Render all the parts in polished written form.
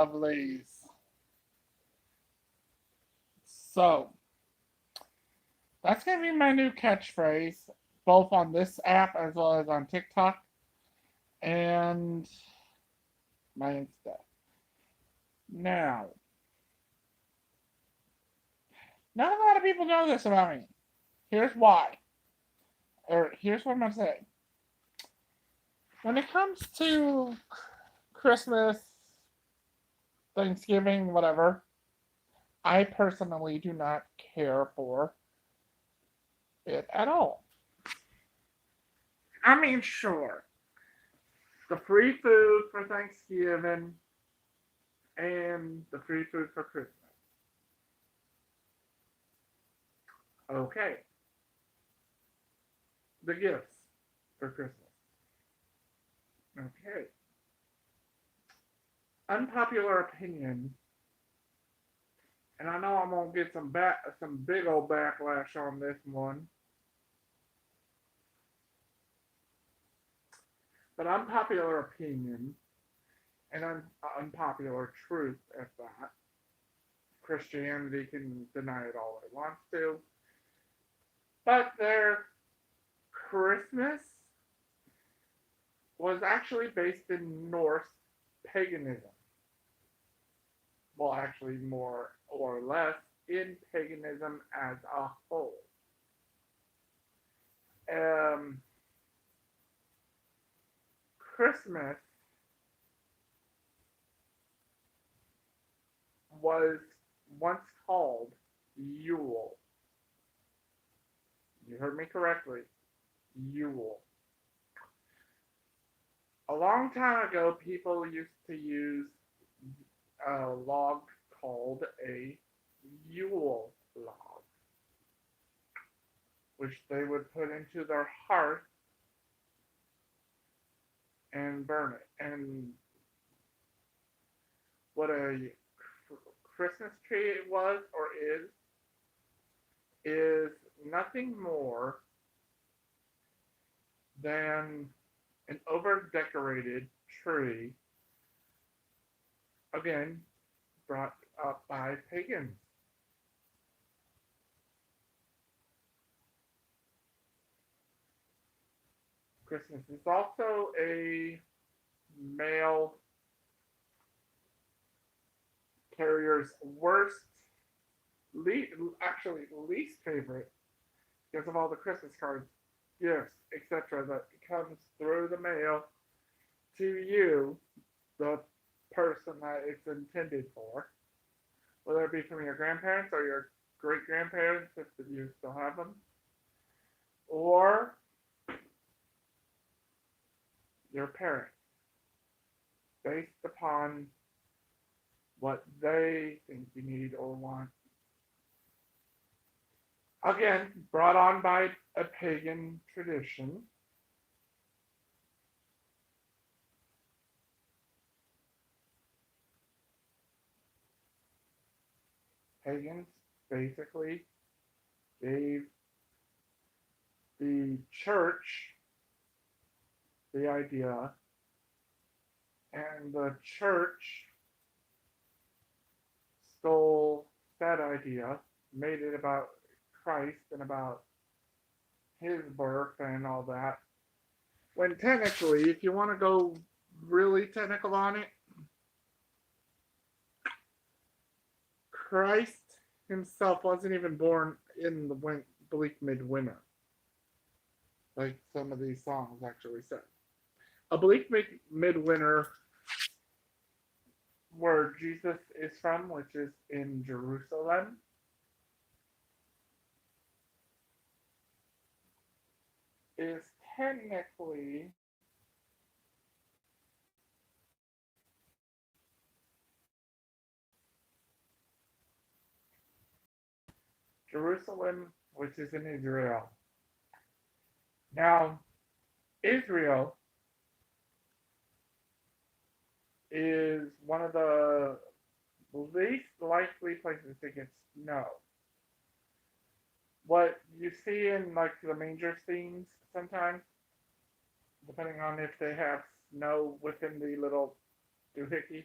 lovelies. So, that's going to be my new catchphrase, both on this app as well as on TikTok and my Insta. Now, not a lot of people know this about me. Here's why. Or here's what I'm going to say. When it comes to Christmas, Thanksgiving, whatever, I personally do not care for it at all. I mean, sure, the free food for Thanksgiving and the free food for Christmas. Okay, the gifts for Christmas. Okay, unpopular opinion, and I know I'm gonna get some big old backlash on this one, but unpopular opinion and unpopular truth at that. Christianity can deny it all it wants to, but their Christmas was actually based in Norse paganism. Well, actually, more or less in paganism as a whole. Um, Christmas was once called Yule. You heard me correctly. Yule. A long time ago, people used to use a log called a Yule log, which they would put into their hearth and burn it. And what a Christmas tree it was or is nothing more than an over decorated tree, again, brought up by pagans. Christmas is also a male carrier's worst, actually least favorite, because of all the Christmas cards, gifts, etc. that comes through the mail to you, the person that it's intended for, whether it be from your grandparents or your great grandparents if you still have them, or your parents, based upon what they think you need or want. Again, brought on by a pagan tradition. Pagans basically gave the church the idea, and the church stole that idea, made it about Christ and about his birth and all that. When technically, if you want to go really technical on it, Christ himself wasn't even born in the bleak midwinter, like some of these songs actually said. A bleak midwinter, where Jesus is from, which is in Jerusalem, is technically Jerusalem, which is in Israel. Now, Israel is one of the least likely places to get snow. What you see in like the manger scenes sometimes, depending on if they have snow within the little doohickey,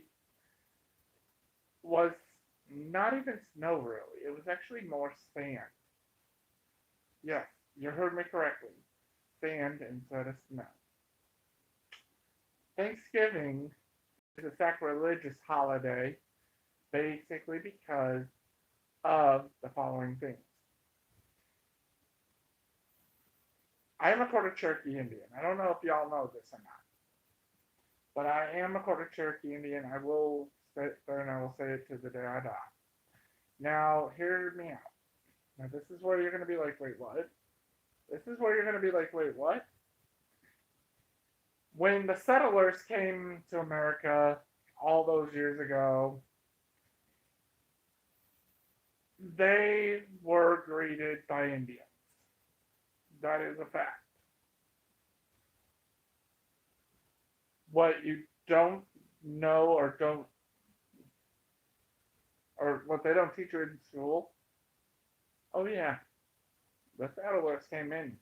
was not even snow, really. It was actually more sand. Yes, you heard me correctly. Sand instead of snow. Thanksgiving is a sacrilegious holiday basically because of the following things. I am a quarter Cherokee Indian. I don't know if y'all know this or not, but I am a quarter Cherokee Indian. I will say it there and I will say it to the day I die. Now, hear me out. Now, this is where you're going to be like, wait, what? This is where you're going to be like, wait, what? When the settlers came to America all those years ago, they were greeted by Indians. That is a fact. What you don't know or what they don't teach you in school. Oh yeah, the settlers came in,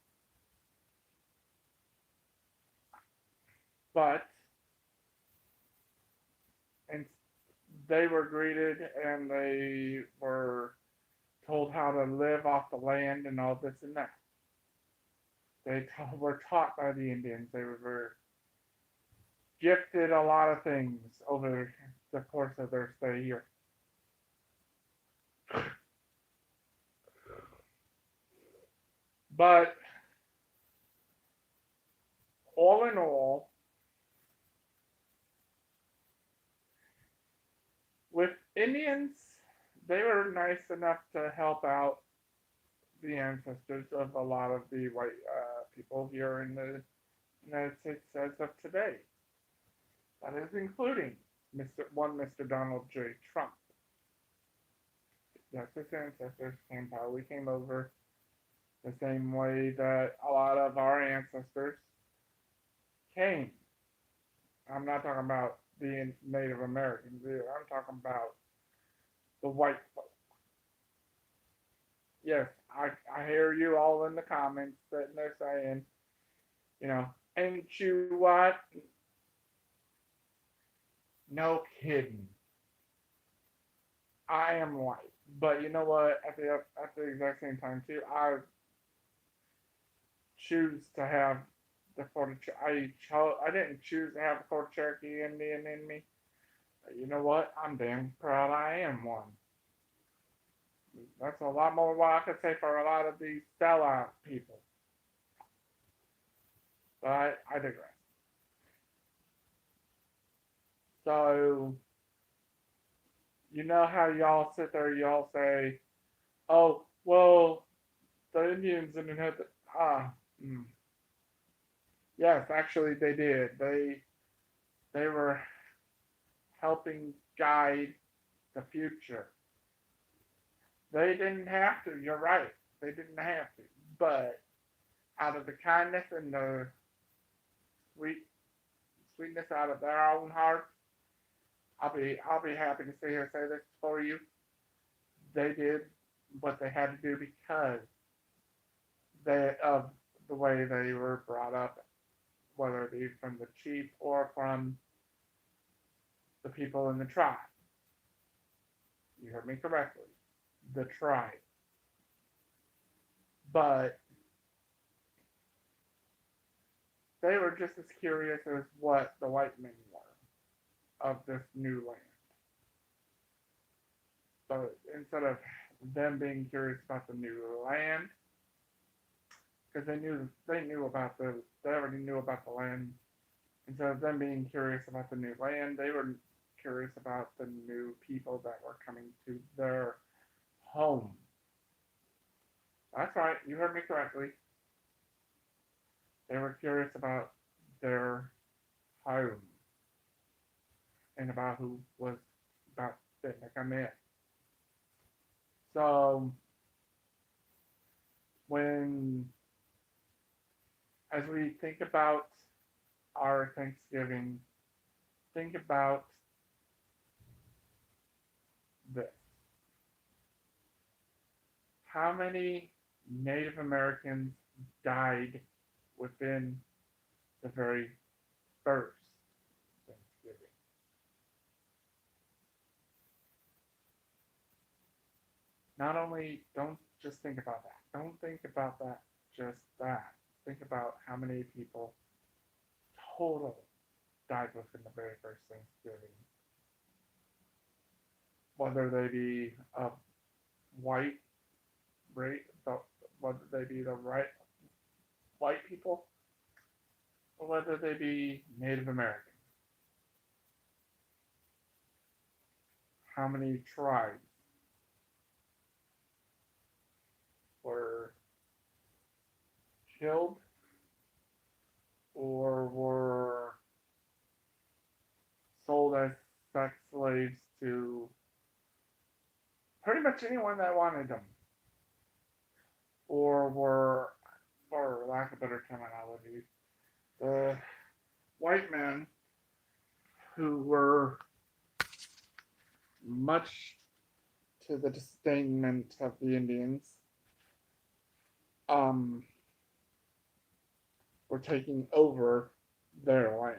but and they were greeted and they were told how to live off the land and all this and that. Were taught by the Indians. They were gifted a lot of things over the course of their stay here. But all in all, with Indians, they were nice enough to help out the ancestors of a lot of the white people here in the United States as of today. That is including Mr. Donald J. Trump. Yes, his ancestors probably came over the same way that a lot of our ancestors came. I'm not talking about the Native Americans either. I'm talking about the white folk. Yes, I hear you all in the comments sitting there saying, ain't you what? No kidding. I am white. But you know what? At the exact same time too, I choose to have the quarter. I didn't choose to have a quarter Cherokee Indian in me. But you know what? I'm damn proud I am one. That's a lot more what I could say for a lot of these sellout people. But I digress. So, you know how y'all sit there, y'all say, oh, well, the Indians didn't have to. Mm. Yes, actually, they did. They were helping guide the future. They didn't have to. You're right. They didn't have to. But out of the kindness and the sweet sweetness out of their own hearts, I'll be happy to sit here and say this for you. They did what they had to do because of the way they were brought up, whether it be from the chief or from the people in the tribe. You heard me correctly. The tribe. But they were just as curious as what the white men were of this new land. So instead of them being curious about the new land, because they already knew about the land. Instead of them being curious about the new land, they were curious about the new people that were coming to their home. That's right, you heard me correctly. They were curious about their home and about who was about to come in. So as we think about our Thanksgiving, think about this. How many Native Americans died within the very first Thanksgiving? not only don't just think about that. Don't think about that. Just that. Think about how many people total died within the very first Thanksgiving, whether they be white race, whether they be the right white people, or whether they be Native American. How many tribes were killed or were sold as sex slaves to pretty much anyone that wanted them, or were, for lack of better terminology, the white men who were much to the disdainment of the Indians, um, were taking over their land.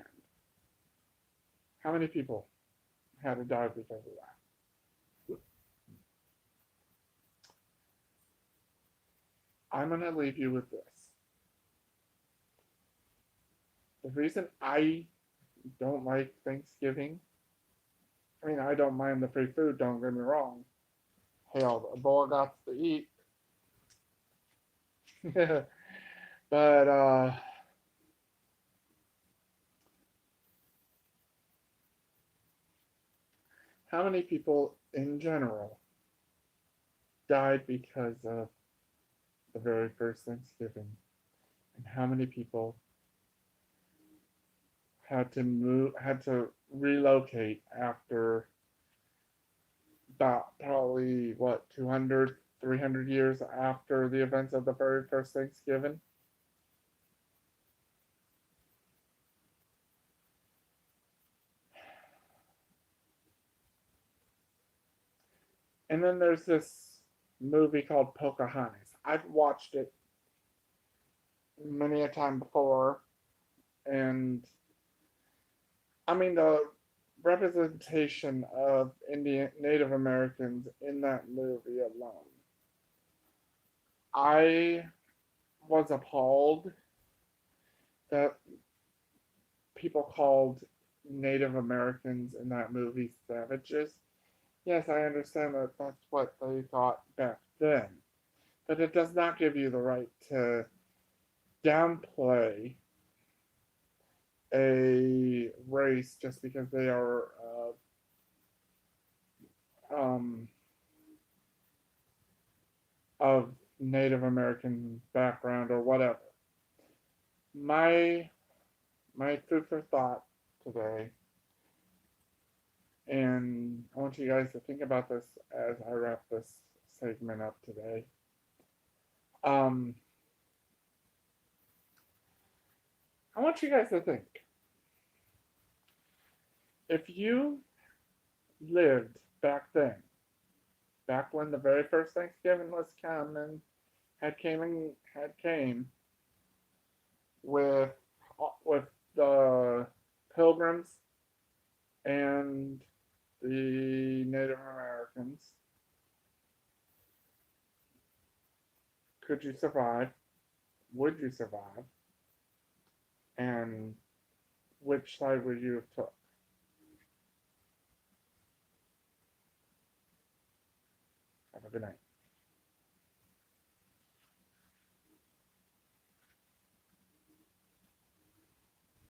How many people had to die because of that? I'm going to leave you with this. The reason I don't like Thanksgiving, I mean, I don't mind the free food, don't get me wrong. Hell, a boy got to eat. But, how many people in general died because of the very first Thanksgiving? And how many people had to relocate after about probably what 200, 300 years after the events of the very first Thanksgiving? And then there's this movie called Pocahontas. I've watched it many a time before, and I mean the representation of Indian Native Americans in that movie alone. I was appalled that people called Native Americans in that movie savages. Yes, I understand that that's what they thought back then, but it does not give you the right to downplay a race just because they are um, of Native American background or whatever. My my food for thought today, and I want you guys to think about this as I wrap this segment up today. Um, I want you guys to think, if you lived back then, back when the very first Thanksgiving was coming, had came with with the Pilgrims and the Native Americans, could you survive? Would you survive? And which side would you have took? Have a good night.